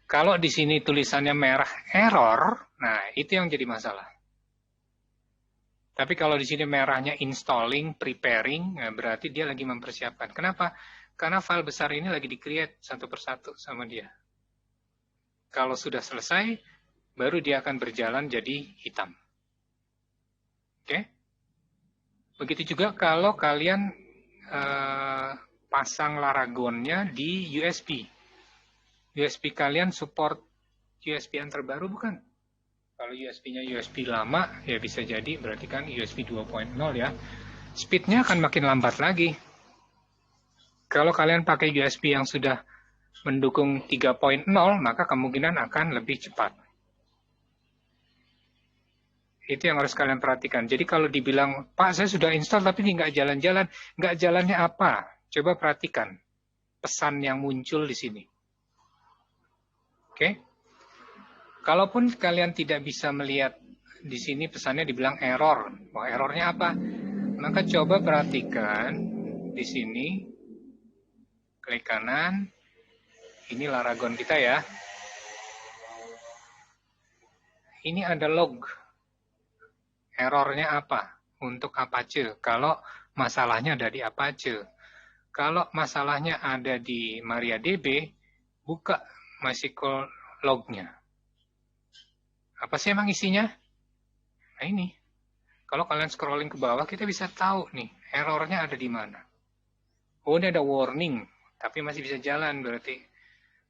Kalau di sini tulisannya merah error, nah itu yang jadi masalah. Tapi kalau di sini merahnya installing, preparing, nah berarti dia lagi mempersiapkan. Kenapa? Karena file besar ini lagi di-create satu persatu sama dia. Kalau sudah selesai, baru dia akan berjalan jadi hitam. Oke? Begitu juga kalau kalian pasang Laragonnya di USB. USB kalian support USB yang terbaru bukan? Kalau USB-nya USB lama, ya bisa jadi berarti kan USB 2.0 ya. Speed-nya akan makin lambat lagi. Kalau kalian pakai USB yang sudah mendukung 3.0, maka kemungkinan akan lebih cepat. Itu yang harus kalian perhatikan. Jadi kalau dibilang, Pak saya sudah install tapi nggak jalan-jalan, nggak jalannya apa? Coba perhatikan pesan yang muncul di sini. Oke? Kalaupun kalian tidak bisa melihat di sini pesannya dibilang error. Wah, errornya apa? Maka coba perhatikan di sini. Klik kanan. Ini Laragon kita ya. ini ada log. Errornya apa? Untuk Apache. Kalau masalahnya ada di Apache. Kalau masalahnya ada di MariaDB, buka MySQL lognya. Apa sih emang isinya? Nah ini. Kalau kalian scrolling ke bawah, kita bisa tahu nih, errornya ada di mana. Oh, ini ada warning, tapi masih bisa jalan berarti.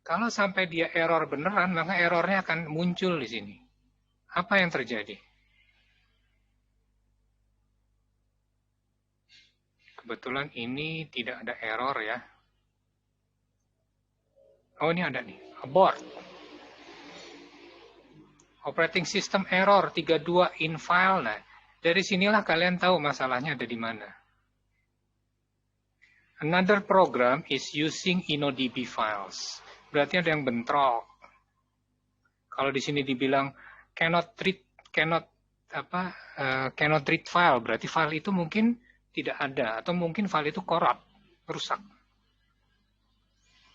Kalau sampai dia error beneran, maka errornya akan muncul di sini. Apa yang terjadi? Kebetulan ini tidak ada error ya. Oh, ini ada nih, abort. Operating system error 32 in file. Nah, dari sinilah kalian tahu masalahnya ada di mana. Another program is using InnoDB files. Berarti ada yang bentrok. Kalau di sini dibilang cannot read file, berarti file itu mungkin tidak ada atau mungkin file itu corrupt, rusak.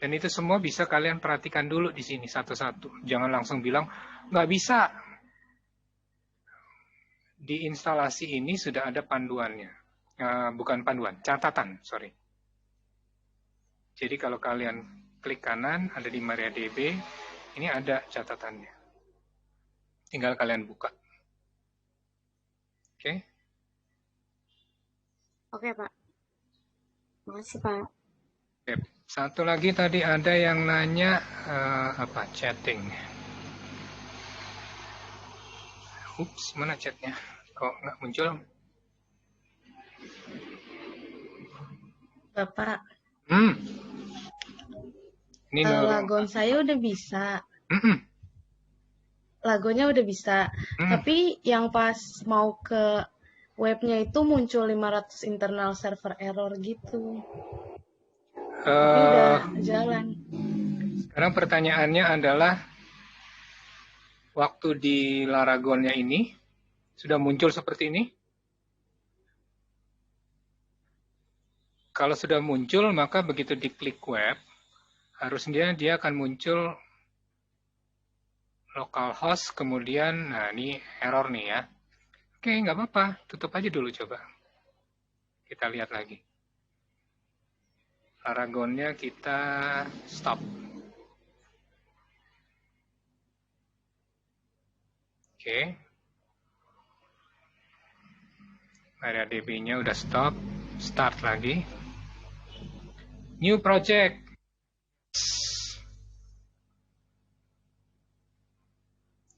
Dan itu semua bisa kalian perhatikan dulu di sini satu-satu. Jangan langsung bilang nggak bisa. Di instalasi ini sudah ada panduannya, bukan panduan, catatan, sorry. Jadi kalau kalian klik kanan, ada di MariaDB, ini ada catatannya. Tinggal kalian buka. Oke? Oke, Pak. Makasih, Pak. Oke. Satu lagi tadi ada yang nanya, chatting. Ups, mana chatnya? Kok nggak muncul? Bapak. Ini lagon saya udah bisa. Lagonya udah bisa. Tapi yang pas mau ke webnya itu muncul 500 internal server error gitu. Tapi udah jalan. Sekarang pertanyaannya adalah, waktu di Laragonnya ini, sudah muncul seperti ini? Kalau sudah muncul, maka begitu diklik web, harusnya dia akan muncul localhost, kemudian, nah ini error nih ya. Oke, nggak apa-apa, tutup aja dulu coba. Kita lihat lagi. Laragonnya kita stop. Oke. MariaDB-nya udah stop. Start lagi. New project.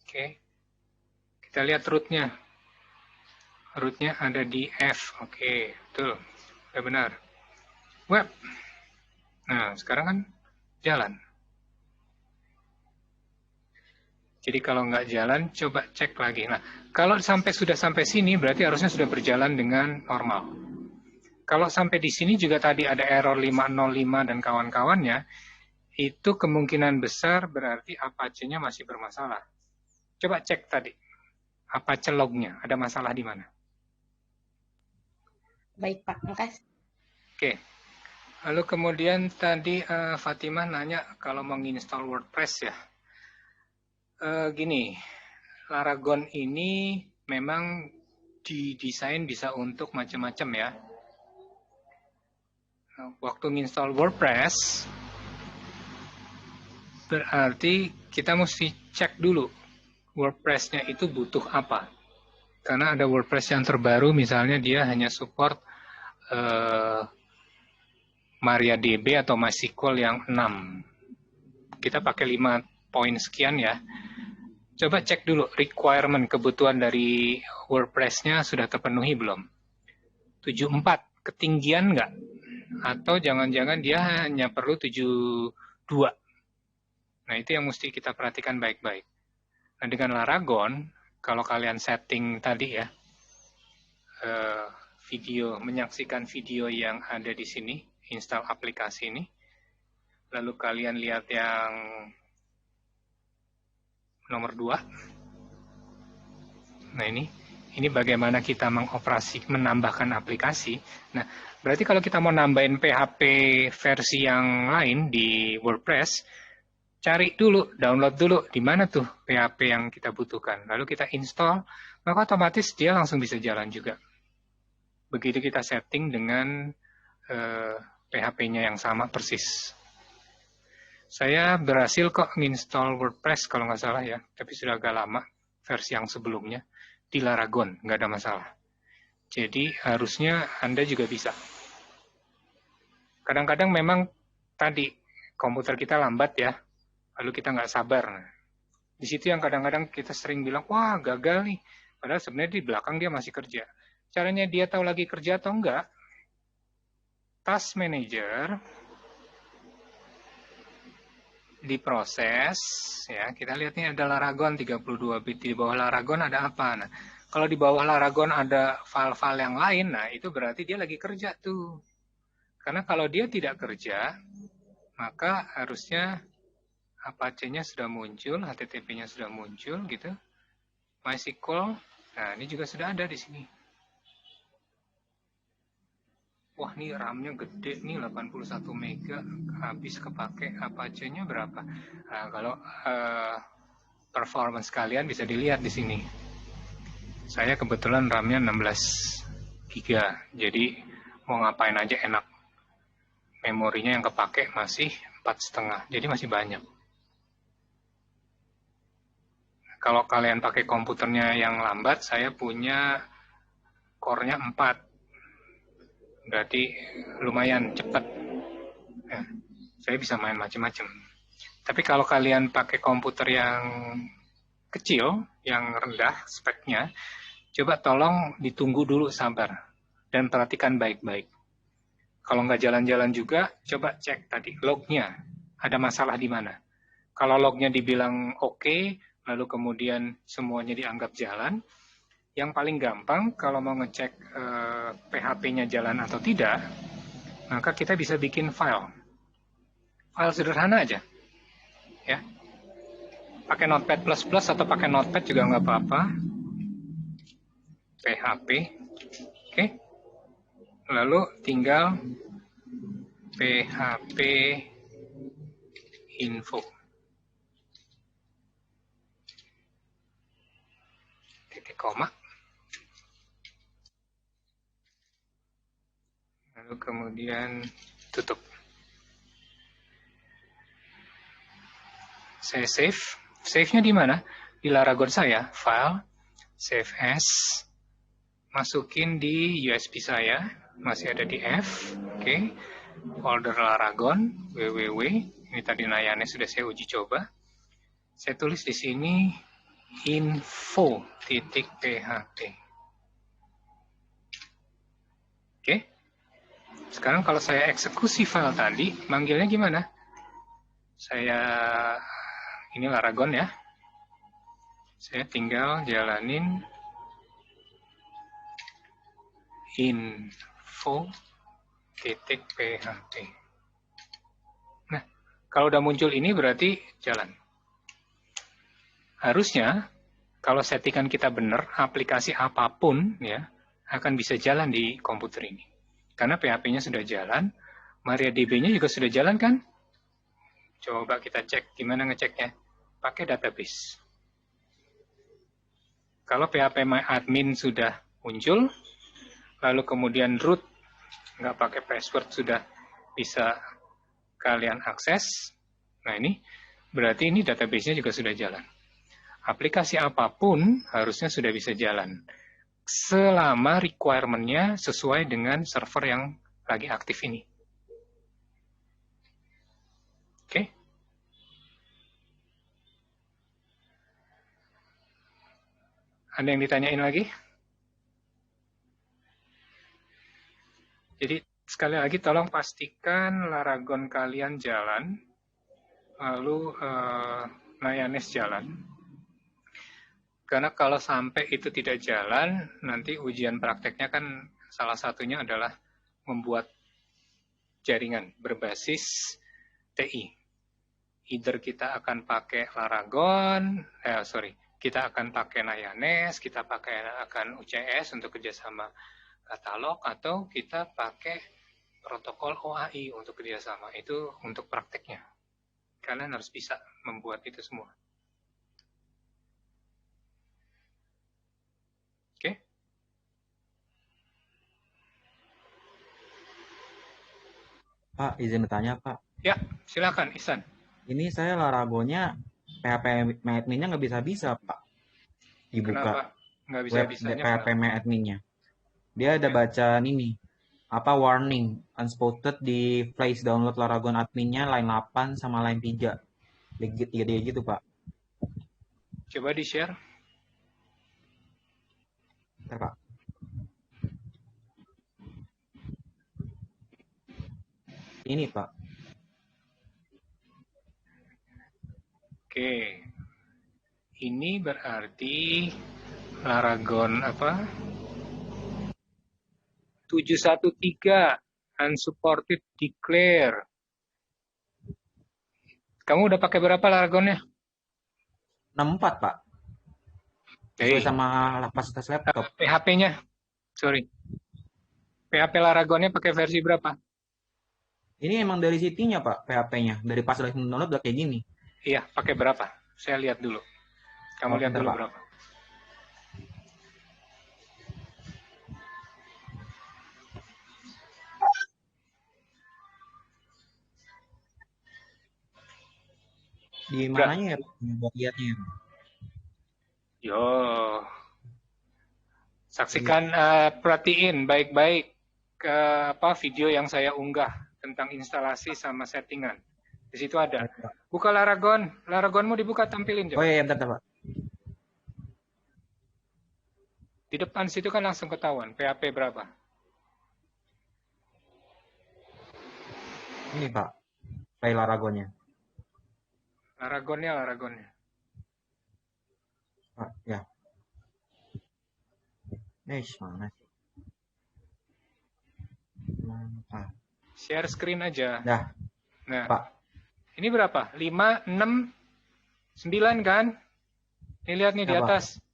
Oke. Kita lihat root-nya. Root-nya ada di F. Oke, betul. Udah benar. Web. Nah, sekarang kan jalan. Jadi kalau nggak jalan, coba cek lagi. Nah, kalau sudah sampai sini, berarti harusnya sudah berjalan dengan normal. Kalau sampai di sini juga tadi ada error 505 dan kawan-kawannya, itu kemungkinan besar berarti Apache-nya masih bermasalah. Coba cek tadi, Apache log-nya, ada masalah di mana? Baik, Pak. Makasih. Oke. Lalu kemudian tadi Fatimah nanya kalau menginstal WordPress ya. Gini, Laragon ini memang didesain bisa untuk macam-macam ya. Waktu menginstal WordPress, berarti kita mesti cek dulu WordPress-nya itu butuh apa. Karena ada WordPress yang terbaru, misalnya dia hanya support MariaDB atau MySQL yang 6. Kita pakai 5 poin sekian ya. Coba cek dulu requirement kebutuhan dari WordPress-nya sudah terpenuhi belum. 74 ketinggian nggak? Atau jangan-jangan dia hanya perlu 72. Nah itu yang mesti kita perhatikan baik-baik. Nah dengan Laragon, kalau kalian setting tadi ya, menyaksikan video yang ada di sini, install aplikasi ini, lalu kalian lihat yang nomor 2. Nah ini bagaimana kita menambahkan aplikasi. Nah berarti kalau kita mau nambahin PHP versi yang lain di WordPress, cari dulu, download dulu di mana tuh PHP yang kita butuhkan. Lalu kita install, maka otomatis dia langsung bisa jalan juga. Begitu kita setting dengan PHP-nya yang sama persis. Saya berhasil kok nginstall WordPress kalau nggak salah ya, tapi sudah agak lama versi yang sebelumnya di Laragon, nggak ada masalah. Jadi harusnya Anda juga bisa. Kadang-kadang memang tadi komputer kita lambat ya, lalu kita nggak sabar. Di situ yang kadang-kadang kita sering bilang, wah gagal nih. Padahal sebenarnya di belakang dia masih kerja. Caranya dia tahu lagi kerja atau enggak, Task Manager diproses, ya kita lihat ini ada Laragon 32 bit, di bawah Laragon ada apa? Nah, kalau di bawah Laragon ada file-file yang lain, nah itu berarti dia lagi kerja tuh. Karena kalau dia tidak kerja, maka harusnya Apache-nya sudah muncul, HTTP-nya sudah muncul gitu. MySQL, nah ini juga sudah ada di sini. Wah, ini RAM-nya gede nih, 81 mega, habis kepake Apache-nya berapa? Nah, kalau performance kalian bisa dilihat di sini. Saya kebetulan RAM-nya 16 giga, jadi mau ngapain aja enak. Memorinya yang kepake masih 4,5, jadi masih banyak. Kalau kalian pakai komputernya yang lambat, saya punya core-nya 4. Berarti lumayan cepat. Nah, saya bisa main macam-macam. Tapi kalau kalian pakai komputer yang kecil, yang rendah speknya, coba tolong ditunggu dulu sabar dan perhatikan baik-baik. Kalau nggak jalan-jalan juga, coba cek tadi lognya. Ada masalah di mana? Kalau lognya dibilang oke, lalu kemudian semuanya dianggap jalan, yang paling gampang kalau mau ngecek PHP-nya jalan atau tidak, maka kita bisa bikin file. File sederhana aja. Ya. Pakai Notepad++ atau pakai Notepad juga nggak apa-apa. PHP. Oke. Lalu tinggal PHP info. Titik koma. Lalu kemudian tutup. Saya save. Save-nya di mana? Di Laragon saya, file, save as, masukin di USB saya, masih ada di F, oke. Folder Laragon, www, ini tadi layarnya sudah saya uji coba. Saya tulis di sini info.php. Oke. Sekarang kalau saya eksekusi file tadi, manggilnya gimana? Ini Laragon ya. Saya tinggal jalanin info.php. Nah, kalau udah muncul ini berarti jalan. Harusnya, kalau settingan kita benar, aplikasi apapun ya akan bisa jalan di komputer ini. Karena PHP-nya sudah jalan, MariaDB-nya juga sudah jalan kan? Coba kita cek, gimana ngeceknya? Pakai database. Kalau phpMyAdmin sudah muncul, lalu kemudian root, nggak pakai password sudah bisa kalian akses. Nah ini, berarti ini database-nya juga sudah jalan. Aplikasi apapun harusnya sudah bisa jalan. Selama requirement-nya sesuai dengan server yang lagi aktif ini. Oke? Ada yang ditanyain lagi? Jadi sekali lagi tolong pastikan Laragon kalian jalan, lalu Nayanes jalan. Karena kalau sampai itu tidak jalan, nanti ujian prakteknya kan salah satunya adalah membuat jaringan berbasis TI. Either kita akan pakai Laragon, kita akan pakai Nayanes, kita akan UCS untuk kerjasama katalog, atau kita pakai protokol OAI untuk kerjasama. Itu untuk prakteknya. Kalian harus bisa membuat itu semua. Oke? Pak, izin bertanya, Pak. Ya, silakan Ihsan. Ini saya Laragonya PHP adminnya nggak bisa-bisa, Pak. Dibuka Kenapa nggak web bisa-bisanya? PHP adminnya. Dia ada bacaan ini, apa warning, unspotted di flash download Laragon adminnya line 8 sama line 3. Tiga gitu, Pak. Coba di-share. Bentar, Pak. Ini, Pak. Oke. Ini berarti Laragon apa? 713 unsupported declare. Kamu udah pakai berapa Laragonnya? 64, Pak. Sesuai sama kapasitas laptop. PHP-nya, sorry. PHP Laragonnya pakai versi berapa? Ini emang dari City-nya, Pak, PHP-nya. Dari pas lagi download udah kayak gini. Iya, pakai berapa? Saya lihat dulu. Kamu lihat bentar, dulu Pak. berapa? Di mananya ya, buat lihatnya? Yo, saksikan, perhatiin baik-baik ke video yang saya unggah tentang instalasi sama settingan. Di situ ada. Buka Laragon, Laragonmu dibuka, tampilin coba. Oh iya, bentar, Pak. Di depan situ kan langsung ketahuan PHP berapa. Ini, Pak, file Laragonnya. Laragonnya. Pak, ya. Mana sih? Share screen aja. Dah. Nah, Pak. Ini berapa? 5, 6, 9 kan? Ini lihat nih ya, di atas. Pak.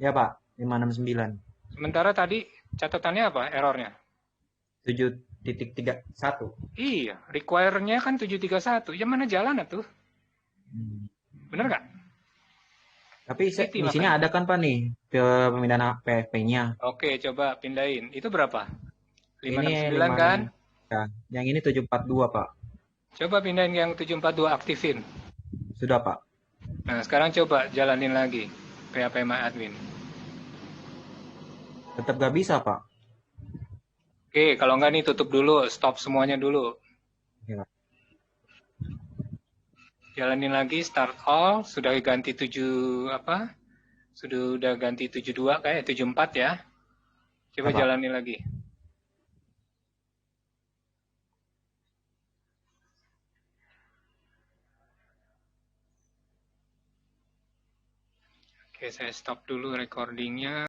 Ya, Pak. 569. Sementara tadi catatannya apa errornya? 7.31. Iya, require-nya kan 731. Ya mana jalan tuh? Bener nggak? Tapi di sini ada kan, Pak, nih pemindahan PHP-nya. Oke, coba pindahin. Itu berapa? 569 ini kan? Ya, yang ini 742, Pak. Coba pindahin yang 742, aktifin. Sudah, Pak. Nah, sekarang coba jalanin lagi PHP MyAdmin. Tetap nggak bisa, Pak. Oke, kalau nggak nih tutup dulu, stop semuanya dulu. Ya. Jalanin lagi, start all, sudah ganti 7 apa? Sudah ganti 72 kayak 74 ya. Coba jalanin lagi. Oke, saya stop dulu recordingnya.